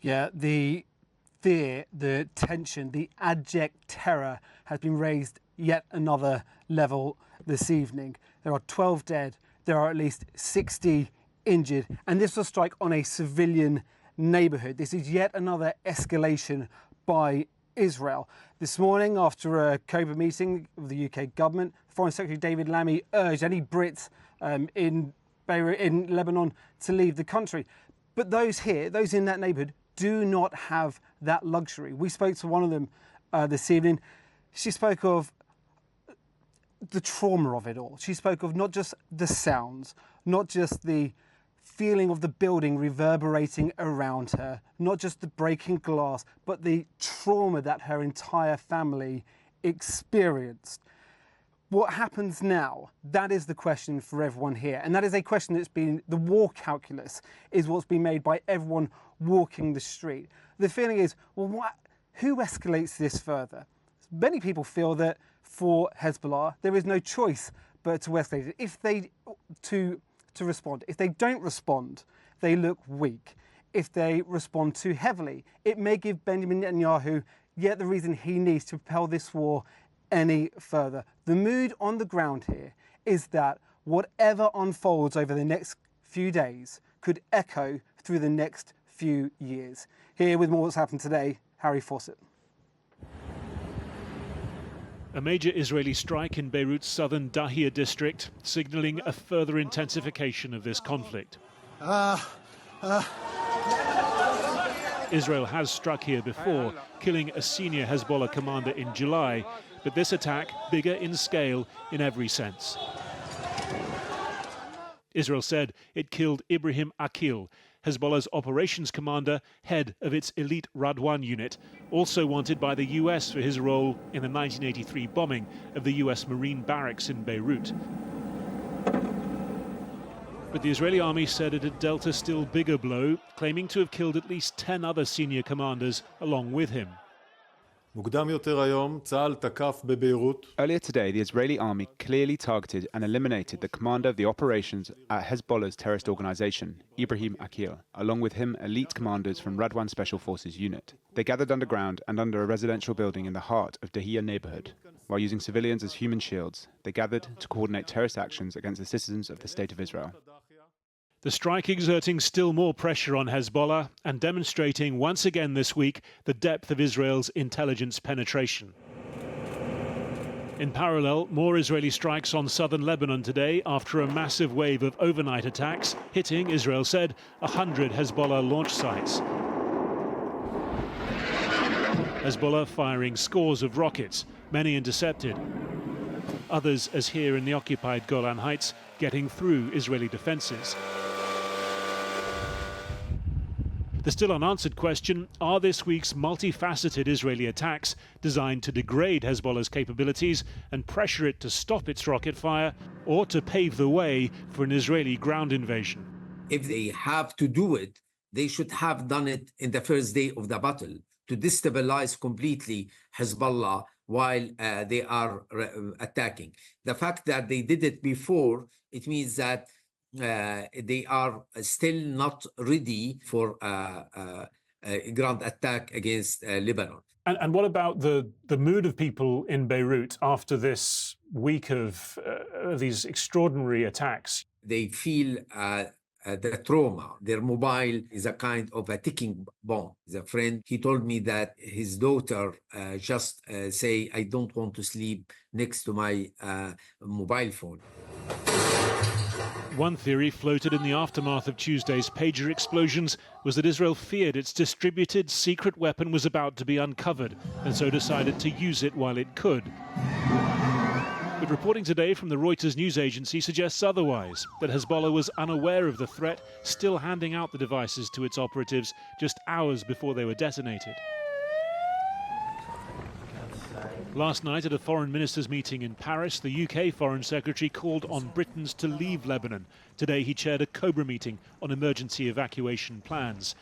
Yeah, the fear, the tension, the abject terror has been raised yet another level this evening. There are 12 dead, there are at least 60 injured, and this was a strike on a civilian neighbourhood. This is yet another escalation by Israel. This morning, after a COBRA meeting of the UK government, Foreign Secretary David Lammy urged any Brits in Beirut, in Lebanon, to leave the country. But those here, those in that neighbourhood, do not have that luxury. We spoke to one of them this evening. She spoke of the trauma of it all. She spoke of not just the sounds, not just the feeling of the building reverberating around her, not just the breaking glass, but the trauma that her entire family experienced. What happens now? That is the question for everyone here. And that is a question that's been, the war calculus is what's been made by everyone walking the street. The feeling is, well, who escalates this further? Many people feel that for Hezbollah, there is no choice but to escalate it. If they, to respond. If they don't respond, they look weak. If they respond too heavily, it may give Benjamin Netanyahu yet the reason he needs to propel this war any further. The mood on the ground here is that whatever unfolds over the next few days could echo through the next few years. Here with more what's happened today, Harry Fawcett. A major Israeli strike in Beirut's southern Dahia district, signalling a further intensification of this conflict. Israel has struck here before, killing a senior Hezbollah commander in July, but this attack bigger in scale in every sense. Israel said it killed Ibrahim Akil, Hezbollah's operations commander, head of its elite Radwan unit, also wanted by the US for his role in the 1983 bombing of the US Marine barracks in Beirut. But the Israeli army said it had dealt a still bigger blow, claiming to have killed at least 10 other senior commanders along with him. Earlier today, the Israeli army clearly targeted and eliminated the commander of the operations at Hezbollah's terrorist organization, Ibrahim Akil, along with him elite commanders from Radwan Special Forces unit. They gathered underground and under a residential building in the heart of Dahia neighborhood. While using civilians as human shields, they gathered to coordinate terrorist actions against the citizens of the State of Israel. The strike exerting still more pressure on Hezbollah and demonstrating once again this week the depth of Israel's intelligence penetration. In parallel, more Israeli strikes on southern Lebanon today after a massive wave of overnight attacks, hitting, Israel said, 100 Hezbollah launch sites. Hezbollah firing scores of rockets, many intercepted. Others, as here in the occupied Golan Heights, getting through Israeli defenses. The still unanswered question, are this week's multifaceted Israeli attacks designed to degrade Hezbollah's capabilities and pressure it to stop its rocket fire, or to pave the way for an Israeli ground invasion? If they have to do it, they should have done it in the first day of the battle to destabilize completely Hezbollah while they are attacking. The fact that they did it before, it means that they are still not ready for a ground attack against Lebanon. And what about the mood of people in Beirut after this week of these extraordinary attacks? They feel the trauma. Their mobile is a kind of a ticking bomb. The friend, he told me that his daughter just say, I don't want to sleep next to my mobile phone. One theory floated in the aftermath of Tuesday's pager explosions was that Israel feared its distributed secret weapon was about to be uncovered and so decided to use it while it could. But reporting today from the Reuters news agency suggests otherwise, that Hezbollah was unaware of the threat, still handing out the devices to its operatives just hours before they were detonated. Last night at a foreign ministers' meeting in Paris, the UK Foreign Secretary called on Britons to leave Lebanon. Today he chaired a COBRA meeting on emergency evacuation plans.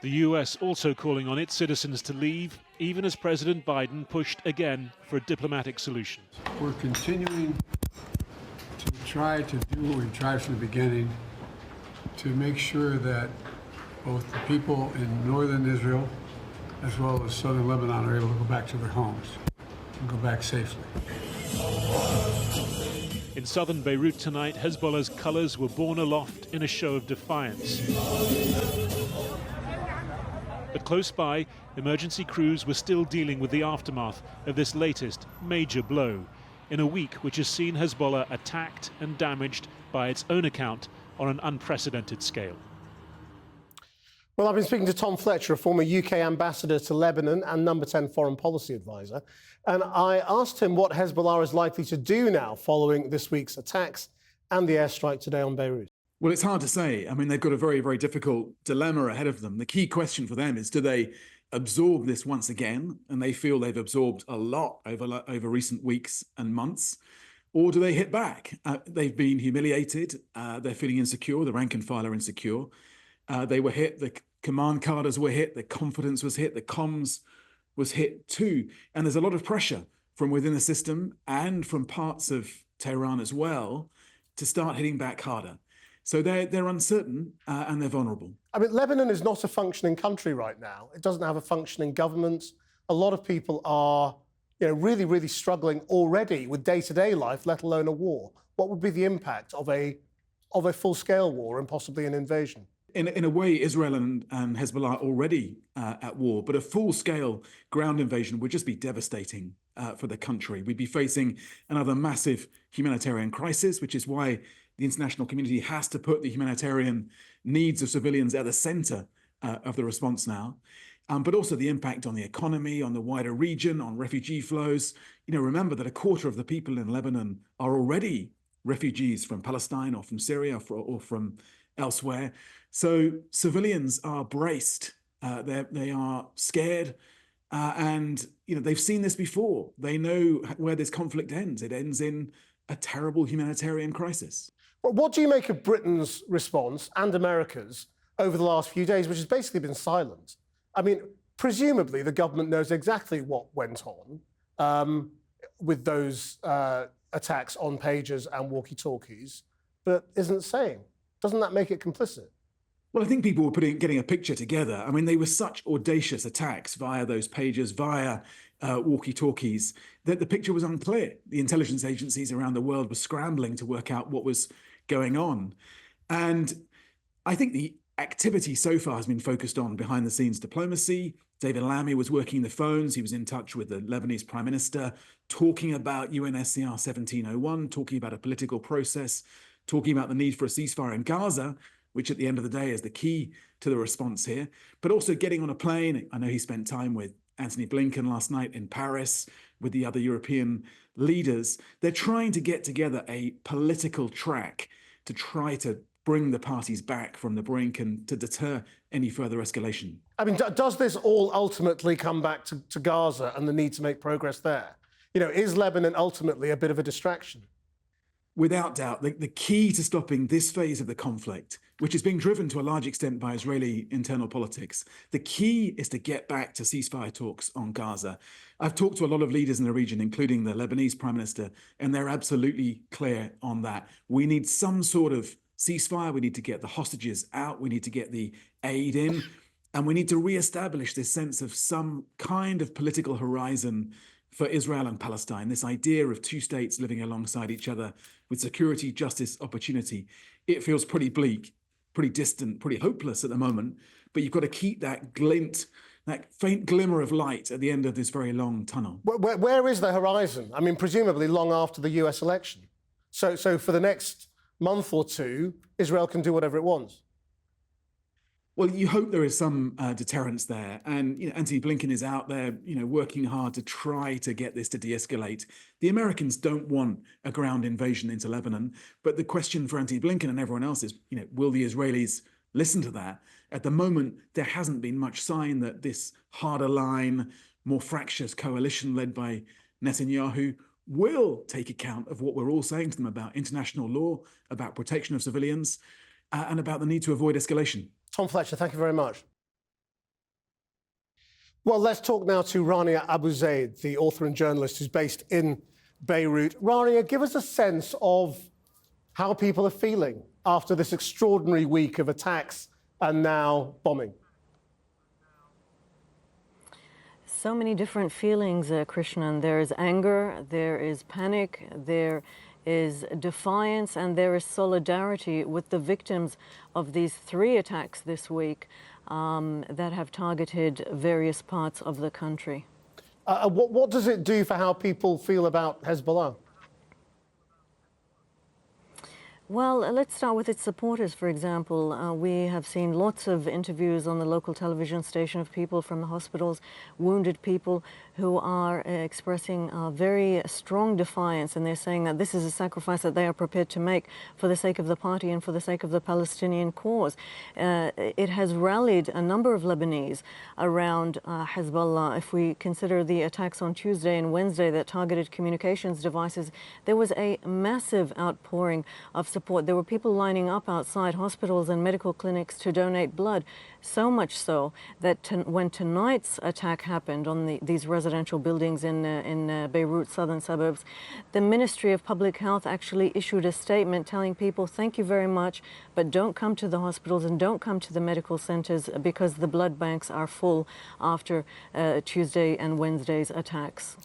The US also calling on its citizens to leave, even as President Biden pushed again for a diplomatic solution. We're continuing to try to do what we tried from the beginning to make sure that both the people in northern Israel as well as southern Lebanon are able to go back to their homes and go back safely. In southern Beirut tonight, Hezbollah's colours were borne aloft in a show of defiance. But close by, emergency crews were still dealing with the aftermath of this latest major blow in a week which has seen Hezbollah attacked and damaged by its own account on an unprecedented scale. Well, I've been speaking to Tom Fletcher, a former UK ambassador to Lebanon and number 10 foreign policy advisor, and I asked him what Hezbollah is likely to do now following this week's attacks and the airstrike today on Beirut. Well, it's hard to say. I mean, they've got a very, very difficult dilemma ahead of them. The key question for them is, do they absorb this once again? And they feel they've absorbed a lot over recent weeks and months. Or do they hit back? They've been humiliated. They're feeling insecure. The rank and file are insecure. They were hit. The command cadres were hit. The confidence was hit. The comms was hit too. And there's a lot of pressure from within the system and from parts of Tehran as well to start hitting back harder. So they're uncertain and they're vulnerable. I mean, Lebanon is not a functioning country right now. It doesn't have a functioning government. A lot of people are, really, really struggling already with day-to-day life, let alone a war. What would be the impact of a full-scale war and possibly an invasion? In a way, Israel and Hezbollah are already at war, but a full-scale ground invasion would just be devastating for the country. We'd be facing another massive humanitarian crisis, which is why the international community has to put the humanitarian needs of civilians at the center of the response now. But also the impact on the economy, on the wider region, on refugee flows. Remember that a quarter of the people in Lebanon are already refugees from Palestine or from Syria or from elsewhere. So civilians are braced. They are scared. And they've seen this before. They know where this conflict ends. It ends in a terrible humanitarian crisis. Well, what do you make of Britain's response and America's over the last few days, which has basically been silent? I mean, presumably the government knows exactly what went on with those attacks on pagers and walkie-talkies, but isn't saying. Doesn't that make it complicit? Well, I think people were getting a picture together. I mean, they were such audacious attacks via those pagers, via walkie-talkies, that the picture was unclear. The intelligence agencies around the world were scrambling to work out what was going on. And I think the activity so far has been focused on behind-the-scenes diplomacy. David Lammy was working the phones. He was in touch with the Lebanese Prime Minister, talking about UNSCR 1701, talking about a political process, talking about the need for a ceasefire in Gaza, which at the end of the day is the key to the response here, but also getting on a plane. I know he spent time with Antony Blinken last night in Paris with the other European leaders. They're trying to get together a political track to try to bring the parties back from the brink and to deter any further escalation. I mean, does this all ultimately come back to Gaza and the need to make progress there? Is Lebanon ultimately a bit of a distraction? Without doubt, the key to stopping this phase of the conflict, which is being driven to a large extent by Israeli internal politics, the key is to get back to ceasefire talks on Gaza. I've talked to a lot of leaders in the region, including the Lebanese Prime Minister, and they're absolutely clear on that. We need some sort of ceasefire. We need to get the hostages out. We need to get the aid in. And we need to reestablish this sense of some kind of political horizon for Israel and Palestine, this idea of two states living alongside each other with security, justice, opportunity. It feels pretty bleak, pretty distant, pretty hopeless at the moment, but you've got to keep that glint, that faint glimmer of light at the end of this very long tunnel. Where is the horizon? I mean, presumably long after the US election. So for the next month or two, Israel can do whatever it wants. Well, you hope there is some deterrence there. And Antony Blinken is out there, working hard to try to get this to de-escalate. The Americans don't want a ground invasion into Lebanon. But the question for Antony Blinken and everyone else is, will the Israelis listen to that? At the moment, there hasn't been much sign that this harder line, more fractious coalition led by Netanyahu will take account of what we're all saying to them about international law, about protection of civilians, and about the need to avoid escalation. Tom Fletcher, thank you very much. Well, let's talk now to Rania Abu Zaid, the author and journalist who's based in Beirut. Rania, give us a sense of how people are feeling after this extraordinary week of attacks and now bombing? So many different feelings, Krishnan. There is anger, there is panic, there is defiance, and there is solidarity with the victims of these 3 attacks this week that have targeted various parts of the country. What does it do for how people feel about Hezbollah? Well, let's start with its supporters, for example. We have seen lots of interviews on the local television station of people from the hospitals, wounded people who are expressing very strong defiance, and they're saying that this is a sacrifice that they are prepared to make for the sake of the party and for the sake of the Palestinian cause. It has rallied a number of Lebanese around Hezbollah. If we consider the attacks on Tuesday and Wednesday that targeted communications devices, there was a massive outpouring of support. There were people lining up outside hospitals and medical clinics to donate blood, so much so that when tonight's attack happened on these residential buildings in Beirut, southern suburbs, the Ministry of Public Health actually issued a statement telling people, thank you very much, but don't come to the hospitals and don't come to the medical centers because the blood banks are full after Tuesday and Wednesday's attacks.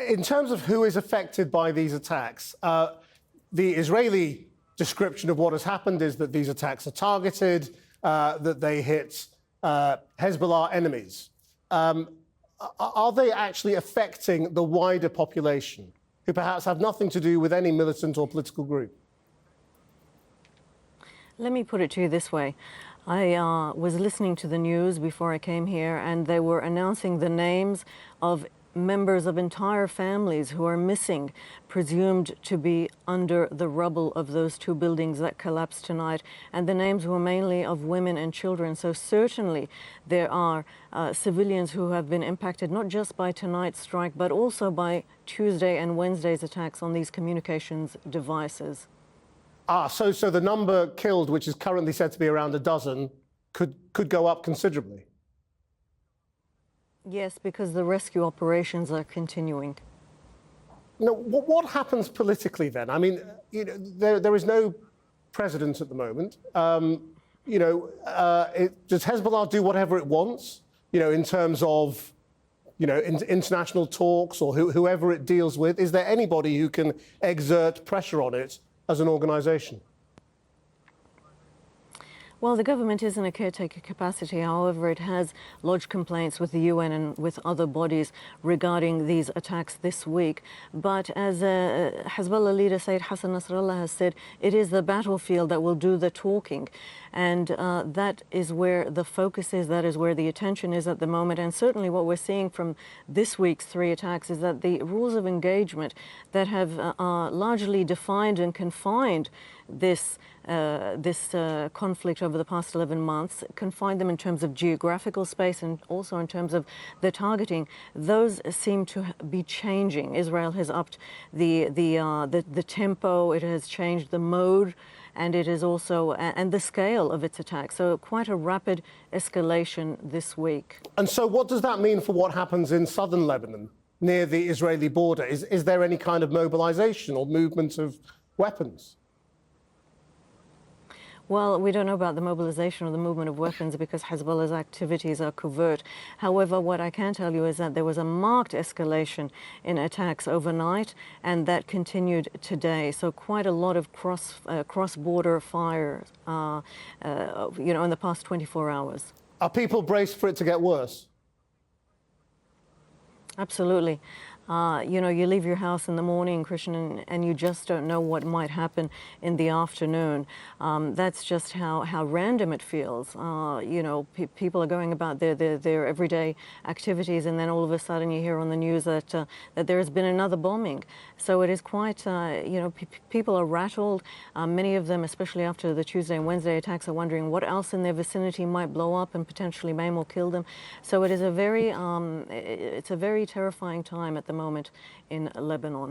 In terms of who is affected by these attacks, the Israeli description of what has happened is that these attacks are targeted, that they hit Hezbollah enemies. Are they actually affecting the wider population, who perhaps have nothing to do with any militant or political group? Let me put it to you this way. I was listening to the news before I came here, and they were announcing the names of members of entire families who are missing, presumed to be under the rubble of those 2 buildings that collapsed tonight. And the names were mainly of women and children. So certainly there are civilians who have been impacted, not just by tonight's strike, but also by Tuesday and Wednesday's attacks on these communications devices. So the number killed, which is currently said to be around a dozen, could go up considerably. Yes, because the rescue operations are continuing. Now, what happens politically then? I mean, you know, there is no president at the moment. You know, does Hezbollah do whatever it wants? You know, in terms of, you know, international talks or whoever it deals with. Is there anybody who can exert pressure on it as an organisation? Well, the government is in a caretaker capacity. However, it has lodged complaints with the UN and with other bodies regarding these attacks this week. But as Hezbollah leader Sayyid Hassan Nasrallah has said, it is the battlefield that will do the talking. And that is where the focus is, that is where the attention is at the moment. And certainly what we're seeing from this week's 3 attacks is that the rules of engagement that have largely defined and confined this conflict over the past 11 months, confined them in terms of geographical space and also in terms of the targeting. Those seem to be changing. Israel has upped the tempo, it has changed the mode, and it is also, and the scale of its attack. So quite a rapid escalation this week. And so what does that mean for what happens in southern Lebanon, near the Israeli border? Is there any kind of mobilization or movement of weapons? Well, we don't know about the mobilization or the movement of weapons because Hezbollah's activities are covert. However, what I can tell you is that there was a marked escalation in attacks overnight, and that continued today. So quite a lot of cross-border fire, you know, in the past 24 hours. Are people braced for it to get worse? Absolutely. You know, you leave your house in the morning, Christian, and you just don't know what might happen in the afternoon. That's just how random it feels. You know, people are going about their everyday activities, and then all of a sudden you hear on the news that that there has been another bombing. So it is quite, you know, people are rattled. Many of them, especially after the Tuesday and Wednesday attacks, are wondering what else in their vicinity might blow up and potentially maim or kill them. So it is a very, it's a very terrifying time at the moment in Lebanon.